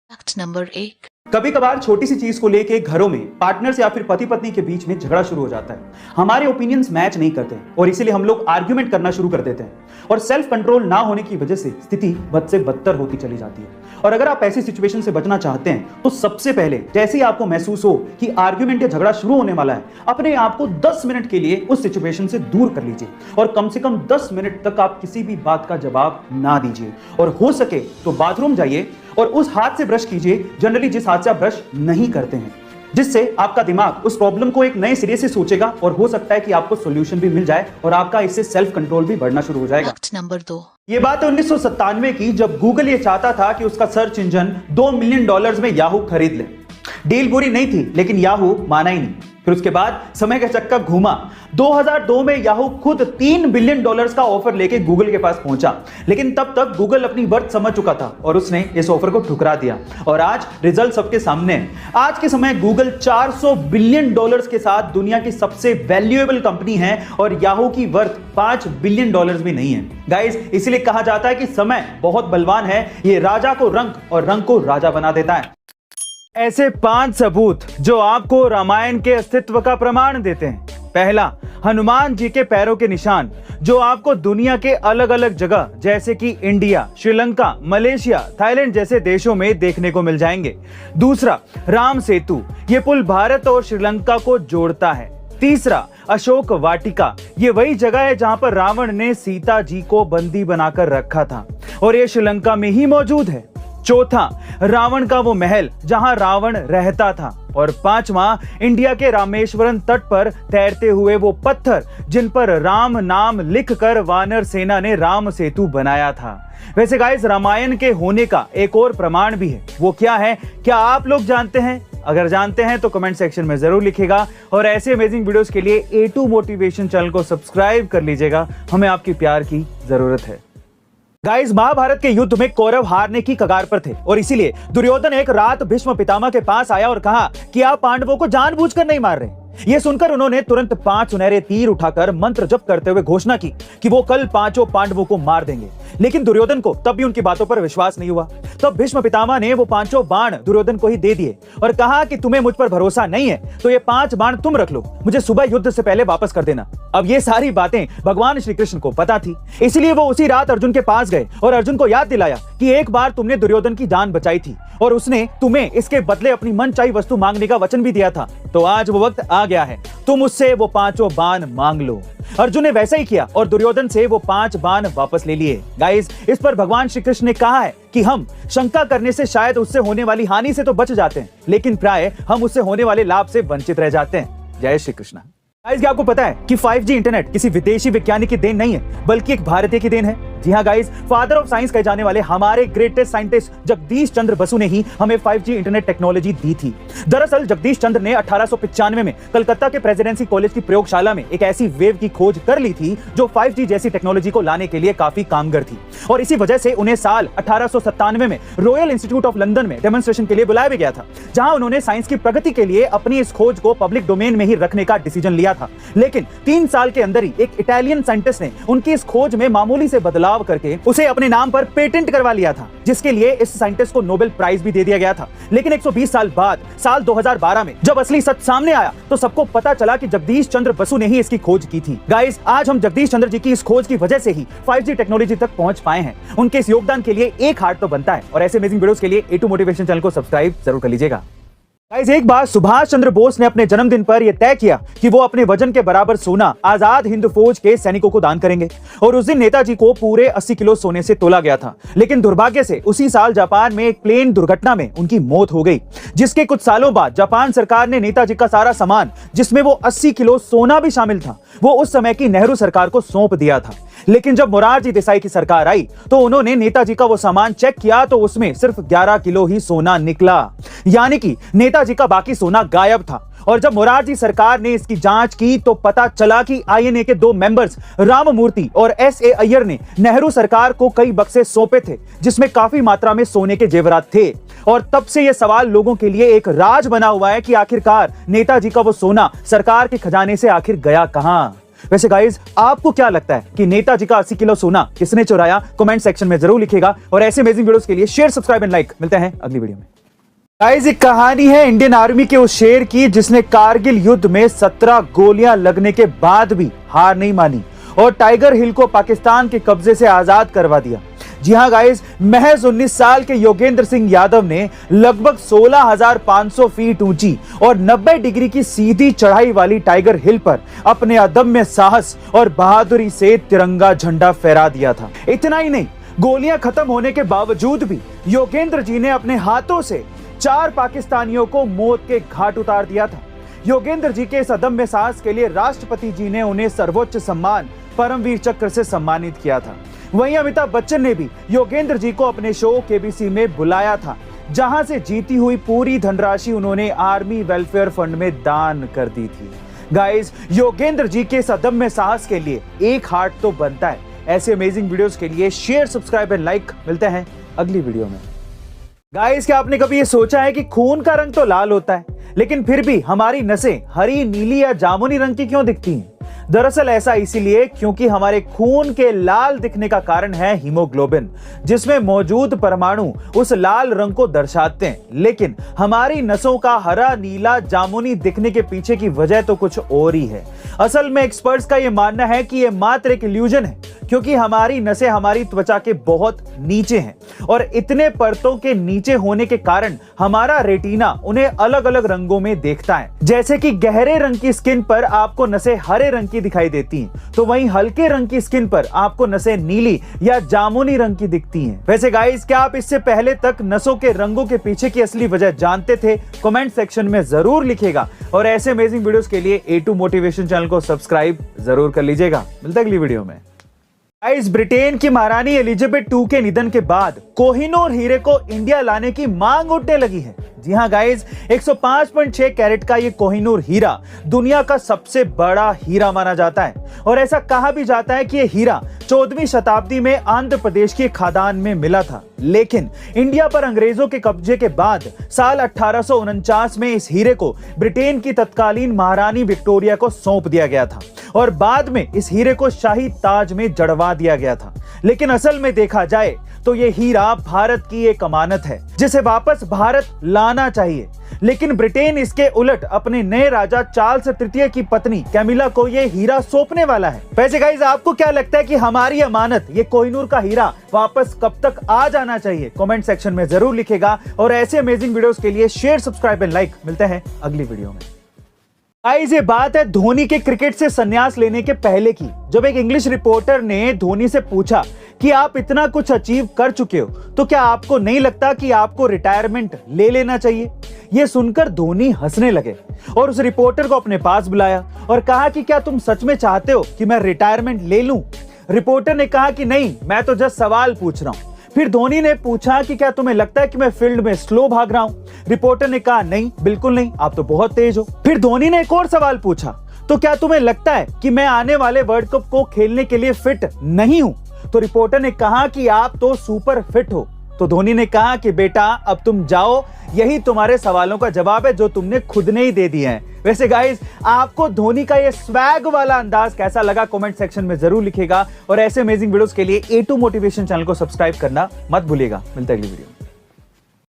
Fact number 1। कभी कभार छोटी सी चीज को लेके घरों में पार्टनर्स या फिर पति पत्नी के बीच में झगड़ा शुरू हो जाता है। हमारे ओपिनियंस मैच नहीं करते और इसीलिए हम लोग आर्ग्यूमेंट करना शुरू कर देते हैं और सेल्फ कंट्रोल ना होने की वजह से स्थिति बद से बदतर होती चली जाती है। और अगर आप ऐसी सिचुएशन से बचना चाहते हैं तो सबसे पहले जैसे ही आपको महसूस हो कि आर्ग्यूमेंट या झगड़ा शुरू होने वाला है, अपने आप को 10 मिनट के लिए उस सिचुएशन से दूर कर लीजिए और कम से कम 10 मिनट तक आप किसी भी बात का जवाब ना दीजिए और हो सके तो बाथरूम जाइए और उस हाथ से ब्रश कीजिए जनरली जिस हाथ से आप ब्रश नहीं करते हैं, जिससे आपका दिमाग उस प्रॉब्लम को एक नए सिरे से सोचेगा और हो सकता है कि आपको सॉल्यूशन भी मिल जाए और आपका इससे सेल्फ कंट्रोल भी बढ़ना शुरू हो जाएगा। Fact number 2। ये बात 1997 की, जब गूगल ये चाहता था कि उसका सर्च इंजन $2 मिलियन में याहू खरीद ले। डील बुरी नहीं थी लेकिन याहू माना ही नहीं। फिर उसके बाद समय का चक्का घूमा। 2002 में याहू खुद $3 बिलियन का ऑफर लेके गूगल के पास पहुंचा, लेकिन तब तक गूगल अपनी वर्थ समझ चुका था और उसने इस ऑफर को ठुकरा दिया और आज रिजल्ट सबके सामने है। आज के समय गूगल $400 बिलियन के साथ दुनिया की सबसे वैल्यूएबल कंपनी है और याहू की वर्थ $5 बिलियन भी नहीं है। गाइस, इसलिए कहा जाता है कि समय बहुत बलवान है, ये राजा को रंग और रंग को राजा बना देता है। ऐसे 5 सबूत जो आपको रामायण के अस्तित्व का प्रमाण देते हैं। पहला, हनुमान जी के पैरों के निशान जो आपको दुनिया के अलग अलग जगह जैसे कि इंडिया, श्रीलंका, मलेशिया, थाईलैंड जैसे देशों में देखने को मिल जाएंगे। दूसरा, राम सेतु, ये पुल भारत और श्रीलंका को जोड़ता है। तीसरा, अशोक वाटिका, ये वही जगह है जहां पर रावण ने सीता जी को बंदी बनाकर रखा था और ये श्रीलंका में ही मौजूद है। चौथा, रावण का वो महल जहां रावण रहता था। और पांचवा, इंडिया के रामेश्वरम तट पर तैरते हुए वो पत्थर जिन पर राम नाम लिखकर वानर सेना ने राम सेतु बनाया था। वैसे गाइस, रामायण के होने का एक और प्रमाण भी है। वो क्या है, क्या आप लोग जानते हैं? अगर जानते हैं तो कमेंट सेक्शन में जरूर लिखिएगा और ऐसे अमेजिंग वीडियोस के लिए A2 मोटिवेशन चैनल को सब्सक्राइब कर लीजिएगा। हमें आपकी प्यार की जरूरत है। गाइस, महाभारत के युद्ध में कौरव हारने की कगार पर थे और इसीलिए दुर्योधन एक रात भीष्म पितामह के पास आया और कहा कि आप पांडवों को जानबूझकर नहीं मार रहे। ये सुनकर उन्होंने तुरंत 5 सुनहरे तीर उठाकर मंत्र जप करते हुए घोषणा की कि वो कल 5 पांडवों को मार देंगे। लेकिन दुर्योधन को तब भी उनकी बातों पर विश्वास नहीं हुआ। तब भीष्म पितामह ने वो 5 बाण दुर्योधन को ही दे दिए और कहा कि तुम्हें मुझ पर भरोसा नहीं है तो ये 5 बाण तुम रख लो, मुझे सुबह युद्ध से पहले वापस कर देना। अब ये सारी बातें भगवान श्री कृष्ण को पता थी, इसलिए वो उसी रात अर्जुन के पास गए और अर्जुन को याद दिलाया कि एक बार तुमने दुर्योधन की जान बचाई थी और उसने तुम्हें इसके बदले अपनी मनचाही वस्तु मांगने का वचन भी दिया था। तो आज वो वक्त आ गया है, तुम उससे वो 5 बाण मांग लो। अर्जुन ने वैसा ही किया और दुर्योधन से वो 5 बाण वापस ले लिए। गाइस, इस पर भगवान श्री कृष्ण ने कहा है कि हम शंका करने से शायद उससे होने वाली हानि से तो बच जाते हैं, लेकिन प्राय हम उससे होने वाले लाभ से वंचित रह जाते हैं। जय श्री कृष्ण। गाइस, क्या आपको पता है कि 5G इंटरनेट किसी विदेशी वैज्ञानिक की देन नहीं है बल्कि एक भारतीय की देन है? जी हाँ गाइस, फादर ऑफ साइंस कहे जाने वाले हमारे ग्रेटेस्ट साइंटिस्ट जगदीश चंद्र बसु ने ही हमें 5G इंटरनेट टेक्नोलॉजी दी थी। दरअसल जगदीश चंद्र ने 1895 में कलकत्ता के प्रेसिडेंसी कॉलेज की प्रयोगशाला में एक ऐसी वेव की खोज कर ली थी जो 5G जैसी टेक्नोलॉजी को लाने के लिए काफी कामगर थी और इसी वजह से उन्हें साल 1897 में रॉयल इंस्टीट्यूट ऑफ लंदन में डेमोन्स्ट्रेशन के लिए बुलाया भी गया था, जहां उन्होंने साइंस की प्रगति के लिए अपनी इस खोज को पब्लिक डोमेन में ही रखने का डिसीजन लिया था। लेकिन 3 साल के अंदर ही एक इटालियन साइंटिस्ट ने उनकी इस खोज में मामूली से बदलाव करके उसे अपने नाम पर पेटेंट करवा लिया था, जिसके लिए इस साइंटिस्ट को नोबेल प्राइज भी दे दिया गया था। लेकिन 120 साल बाद साल 2012 में जब असली सच सामने आया तो सबको पता चला कि जगदीश चंद्र बसु ने ही इसकी खोज की थी। गाइस, आज हम जगदीश चंद्र जी की इस खोज की वजह से ही 5G टेक्नोलॉजी तक पहुंच पाए हैं। उनके इस योगदान के लिए एक हार्ट तो बनता है और ऐसे अमेजिंग वीडियोस के लिए A2 मोटिवेशन चैनल को सब्सक्राइब जरूर कर लीजिएगा। गाइस, एक बार सुभाष चंद्र बोस ने अपने जन्मदिन पर यह तय किया कि वो अपने वजन के बराबर सोना आजाद हिंद फौज के सैनिकों को दान करेंगे और उस दिन नेताजी को पूरे 80 किलो सोने से तोला गया था। लेकिन दुर्भाग्य से उसी साल जापान में एक प्लेन दुर्घटना में उनकी मौत हो गई, जिसके कुछ सालों बाद जापान सरकार ने नेताजी का सारा सामान, जिसमें वो 80 किलो सोना भी शामिल था, वो उस समय की नेहरू सरकार को सौंप दिया था। लेकिन जब मोरारजी देसाई की सरकार आई तो उन्होंने नेताजी का वो सामान चेक किया तो उसमें सिर्फ 11 किलो ही सोना निकला, यानी कि नेताजी का बाकी सोना गायब था। और जब मोरारजी सरकार ने इसकी जांच की तो पता चला कि INA के 2 मेंबर्स राममूर्ति और SA अय्यर ने नेहरू सरकार को कई बक्से सौंपे थे जिसमें काफी मात्रा में सोने के जेवरात थे। और तब से यह सवाल लोगों के लिए एक राज बना हुआ है कि आखिरकार नेताजी का वो सोना सरकार के खजाने से आखिर गया कहां। वैसे गाइज, आपको क्या लगता है कि नेताजी का 80 किलो सोना किसने चुराया? कमेंट सेक्शन में जरूर लिखिएगा और ऐसे अमेजिंग वीडियोस के लिए शेयर, सब्सक्राइब एंड लाइक। मिलते हैं अगली वीडियो में। गाइस, एक कहानी है इंडियन आर्मी के उस शेर की जिसने कारगिल युद्ध में 17 गोलियां लगने के बाद भी हार नहीं मानी और टाइगर हिल को पाकिस्तान के कब्जे से आजाद करवा दिया। जी हां गाइस, महज 19 साल के योगेंद्र सिंह यादव ने लगभग 16,500 फीट ऊंची और 90 डिग्री की सीधी चढ़ाई वाली टाइगर हिल पर अपने अदम्य साहस और बहादुरी से तिरंगा झंडा फहरा दिया था। इतना ही नहीं, गोलियां खत्म होने के बावजूद भी योगेंद्र जी ने अपने हाथों से 4 पाकिस्तानियों को मौत के घाट उतार दिया था। योगेंद्र जी के इस अदम्य साहस के लिए राष्ट्रपति जी ने उन्हें सर्वोच्च सम्मान परमवीर चक्र से सम्मानित किया था। वहीं अमिताभ बच्चन ने भी योगेंद्र जी को अपने शो केबीसी में बुलाया था, जहां से जीती हुई पूरी धनराशि उन्होंने आर्मी वेलफेयर फंड में दान कर दी थी। गाइस, योगेंद्र जी के इस अदम्य साहस के लिए एक हार्ट तो बनता है। ऐसे अमेजिंग वीडियोस के लिए शेयर, सब्सक्राइब एंड लाइक। मिलते हैं अगली वीडियो में। गाइस, क्या आपने कभी ये सोचा है कि खून का रंग तो लाल होता है, लेकिन फिर भी हमारी नसें हरी, नीली या जामुनी रंग की क्यों दिखती हैं? दरअसल ऐसा इसीलिए क्योंकि हमारे खून के लाल दिखने का कारण है हीमोग्लोबिन, जिसमें मौजूद परमाणु उस लाल रंग को दर्शाते हैं। लेकिन हमारी नसों का हरा, नीला, जामुनी दिखने के पीछे की वजह तो कुछ और ही है। असल में एक्सपर्ट्स का यह मानना है कि यह मात्र एक इल्यूजन है, क्योंकि हमारी नसें हमारी त्वचा के बहुत नीचे हैं और इतने परतों के नीचे होने के कारण हमारा रेटिना उन्हें अलग अलग रंगों में देखता है। जैसे कि गहरे रंग की स्किन पर आपको नसें हरे रंग की दिखाई देती हैं, तो वहीं हल्के रंग की स्किन पर आपको नसें नीली या जामुनी रंग की दिखती हैं। वैसे गाइस, क्या आप इससे पहले तक नसों के रंगों के पीछे की असली वजह जानते थे? कमेंट सेक्शन में जरूर लिखिएगा और ऐसे अमेजिंग वीडियोस के लिए A2 मोटिवेशन चैनल को सब्सक्राइब जरूर कर लीजिएगा। मिलते हैं अगली वीडियो में। गाइस, ब्रिटेन की महारानी एलिजाबेथ II के निधन के बाद कोहिनूर हीरे को इंडिया लाने की मांग उठने लगी है। जी हां गाइस, 105.6 कैरेट का ये कोहिनूर हीरा दुनिया का सबसे बड़ा हीरा माना जाता है और ऐसा कहा भी जाता है कि ये हीरा 14वीं शताब्दी में आंध्र प्रदेश की खदान में मिला था। लेकिन इंडिया पर अंग्रेजों के कब्जे के बाद साल 1849 में इस हीरे को ब्रिटेन की तत्कालीन महारानी विक्टोरिया को सौंप दिया गया था और बाद में इस हीरे को शाही ताज में जड़वा दिया गया था। लेकिन असल में देखा जाए तो ये हीरा भारत की एक अमानत है जिसे वापस भारत लाना चाहिए। लेकिन ब्रिटेन इसके उलट अपने नए राजा चार्ल्स तृतीय की पत्नी कैमिला को ये हीरा सौंपने वाला है। वैसे गाइस, आपको क्या लगता है कि हमारी अमानत ये कोहिनूर का हीरा वापस कब तक आ जाना चाहिए? कमेंट सेक्शन में जरूर लिखेगा और ऐसे अमेजिंग वीडियोस के लिए शेयर, सब्सक्राइब एंड लाइक। मिलते हैं अगली वीडियो में। गाइस, ये बात है धोनी के क्रिकेट से संन्यास लेने के पहले की, जब एक इंग्लिश रिपोर्टर ने धोनी से पूछा कि आप इतना कुछ अचीव कर चुके हो, तो क्या आपको नहीं लगता कि आपको रिटायरमेंट ले लेना चाहिए? यह सुनकर धोनी हंसने लगे और उस रिपोर्टर को अपने पास बुलाया और कहा कि क्या तुम सच में चाहते हो कि मैं रिटायरमेंट ले लूं? रिपोर्टर ने कहा कि नहीं, मैं तो जस्ट सवाल पूछ रहा हूं। फिर धोनी ने पूछा कि क्या तुम्हें लगता है कि मैं फील्ड में स्लो भाग रहा हूं? रिपोर्टर ने कहा नहीं, बिल्कुल नहीं, आप तो बहुत तेज हो। फिर धोनी ने एक और सवाल पूछा, तो क्या तुम्हें लगता है कि मैं आने वाले वर्ल्ड कप को खेलने के लिए फिट नहीं हूं? तो रिपोर्टर ने कहा कि आप तो सुपर फिट हो। तो धोनी ने कहा कि बेटा, अब तुम जाओ, यही तुम्हारे सवालों का जवाब है जो तुमने खुद ने ही दे दिए हैं। वैसे गाइस, आपको धोनी का ये स्वैग वाला अंदाज कैसा लगा? कमेंट सेक्शन में जरूर लिखेगा और ऐसे अमेजिंग वीडियोस के लिए A2 मोटिवेशन चैनल को सब्सक्राइब करना मत भूलिएगा। मिलते हैं अगली वीडियो में।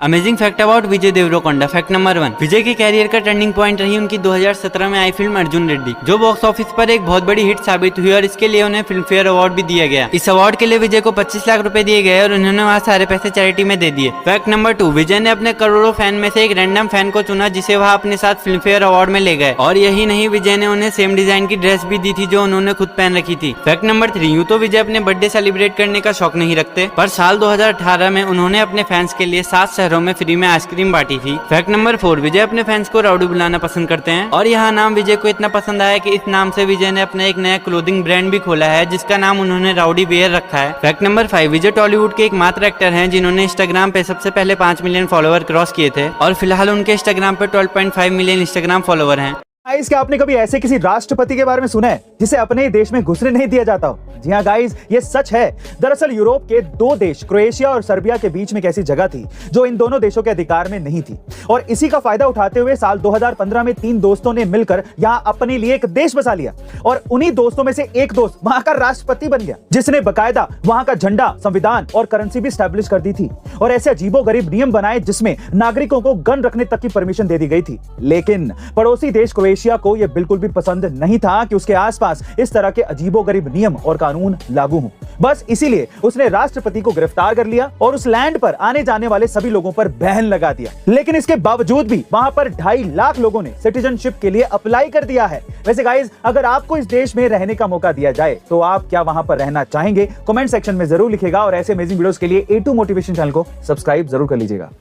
Amazing fact about Vijay Deverakonda. Fact number 1, Vijay के कैरियर का टर्निंग पॉइंट रही उनकी 2017 में आई फिल्म अर्जुन रेड्डी, जो बॉक्स ऑफिस पर एक बहुत बड़ी हिट साबित हुई और इसके लिए उन्हें फिल्म फेयर अवार्ड भी दिया गया। इस अवार्ड के लिए विजय को 25 लाख रुपए दिए गए और उन्होंने वहाँ सारे पैसे चैरिटी में दे दिए। फैक्ट नंबर 2, विजय ने अपने करोड़ों फैन में से एक रैंडम फैन को चुना जिसे वह अपने साथ फिल्म फेयर अवार्ड में ले गए, और यही नहीं, विजय ने उन्हें सेम डिजाइन की ड्रेस भी दी थी जो उन्होंने खुद पहन रखी थी। फैक्ट नंबर 3, यूं तो विजय अपने बर्थडे सेलिब्रेट करने का शौक नहीं रखते, पर साल 2018 में उन्होंने अपने फैंस के लिए 7 शहरों में फ्री में आइसक्रीम बांटी थी। फैक्ट नंबर 4, विजय अपने फैंस को राउडी बुलाना पसंद करते हैं और यह नाम विजय को इतना पसंद आया कि इस नाम से विजय ने अपना एक नया क्लोथिंग ब्रांड भी खोला है जिसका नाम उन्होंने राउडी वेयर रखा है। फैक्ट नंबर 5, विजय टॉलीवुड के एकमात्र एक्टर हैं जिन्होंने इंस्टाग्राम पे सबसे पहले 5 मिलियन फॉलोअर क्रॉस किए थे और फिलहाल उनके इंस्टाग्राम पे 12.5 मिलियन इंस्टाग्राम फॉलोअर हैं। गाइस, क्या आपने कभी ऐसे किसी राष्ट्रपति के बारे में सुना है जिसे अपने ही देश में घुसने नहीं दिया जाता हो? जी हाँ गाइस, ये सच है। दरअसल यूरोप के दो देश क्रोएशिया और सर्बिया के बीच में एक ऐसी जगह थी जो इन दोनों देशों के अधिकार में नहीं थी, और इसी का फायदा उठाते हुए साल 2015 में 3 दोस्तों ने मिलकर यहाँ अपने लिए एक देश बसा लिया, और उन्हीं दोस्तों में से एक दोस्त वहां का राष्ट्रपति बन गया, जिसने बकायदा वहां का झंडा, संविधान और करेंसी भी स्टैब्लिश कर दी थी, और ऐसे अजीबोगरीब नियम बनाए जिसमें नागरिकों को गन रखने तक की परमिशन दे दी गई थी। लेकिन पड़ोसी देश क्रोएशिया को यह बिल्कुल भी पसंद नहीं था कि उसके आसपास इस तरह के अजीबोगरीब नियम और कानून लागू हों। बस इसीलिए उसने राष्ट्रपति को गिरफ्तार कर लिया और उस लैंड पर आने जाने वाले सभी लोगों पर बैन लगा दिया। लेकिन इसके बावजूद भी वहां पर 2.5 लाख लोगों ने सिटीजनशिप के लिए अप्लाई कर दिया है। वैसे गाइस, अगर आपको इस देश में रहने का मौका दिया जाए तो आप क्या वहां पर रहना चाहेंगे? कमेंट सेक्शन में जरूर लिखिएगा, और ऐसे अमेजिंग वीडियोस के लिए A2 मोटिवेशन चैनल को सब्सक्राइब जरूर कर लीजिएगा।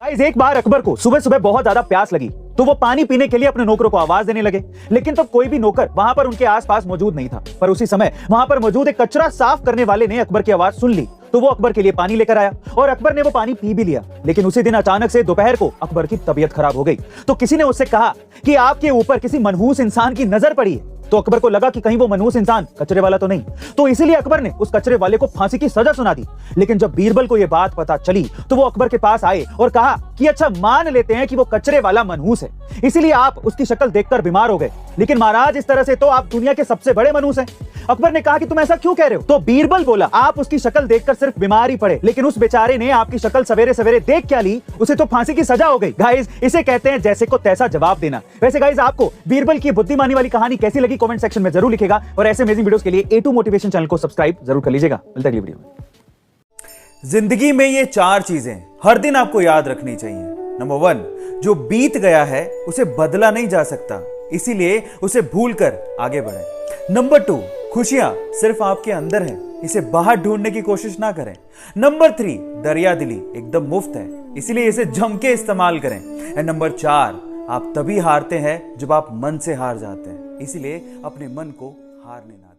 गाइस, एक बार अकबर को सुबह सुबह बहुत ज्यादा प्यास लगी, तो वो पानी पीने के लिए अपने नौकरों को आवाज देने लगे, लेकिन तो कोई भी नौकर वहां पर उनके आसपास मौजूद नहीं था। पर उसी समय वहां पर मौजूद एक कचरा साफ करने वाले ने अकबर की आवाज सुन ली, तो वो अकबर के लिए पानी लेकर आया, और अकबर ने वो पानी पी भी लिया। लेकिन उसी दिन अचानक से दोपहर को अकबर की तबीयत खराब हो गई, तो किसी ने उससे कहा कि आपके ऊपर किसी मनहूस इंसान की नजर पड़ी है। तो अकबर को लगा कि कहीं वो मनहूस इंसान कचरे वाला तो नहीं, तो इसीलिए अकबर ने उस कचरे वाले को फांसी की सजा सुना दी। लेकिन जब बीरबल को यह बात पता चली तो वो अकबर के पास आए और कहा कि अच्छा, मान लेते हैं कि वो कचरे वाला मनहूस है, इसीलिए आप उसकी शक्ल देखकर बीमार हो गए, लेकिन महाराज इस तरह से तो आप दुनिया के सबसे बड़े मनहूस हैं। अकबर ने कहा कि तुम ऐसा क्यों कह रहे हो? तो बीरबल बोला, आप उसकी शक्ल देखकर सिर्फ बीमार ही पड़े, लेकिन उस बेचारे ने आपकी शक्ल सवेरे सवेरे देख क्या ली, उसे तो फांसी की सजा हो गई। गाइस, इसे कहते हैं जैसे को तैसा जवाब देना। वैसे गाइस, आपको बीरबल की बुद्धिमानी वाली कहानी कैसी लगी कमेंट सेक्शन में जरूर लिखेगा, और ऐसे अमेजिंग वीडियोस के लिए A2 मोटिवेशन चैनल को सब्सक्राइब जरूर कर लीजिएगा। मिलते हैं अगली वीडियो में। जिंदगी में ये 4 चीजें हर दिन आपको याद रखनी चाहिए। नंबर 1, जो बीत गया है उसे बदला नहीं जा सकता, इसीलिए उसे भूलकर आगे बढ़ें। नंबर 2, खुशियां सिर्फ आपके अंदर है, इसे बाहर ढूंढने की कोशिश ना करें। नंबर 3, दरिया दिली एकदम मुफ्त है, इसीलिए इसे जम के इस्तेमाल करें। एंड नंबर 4, आप तभी हारते हैं जब आप मन से हार जाते हैं, इसीलिए अपने मन को हारने ना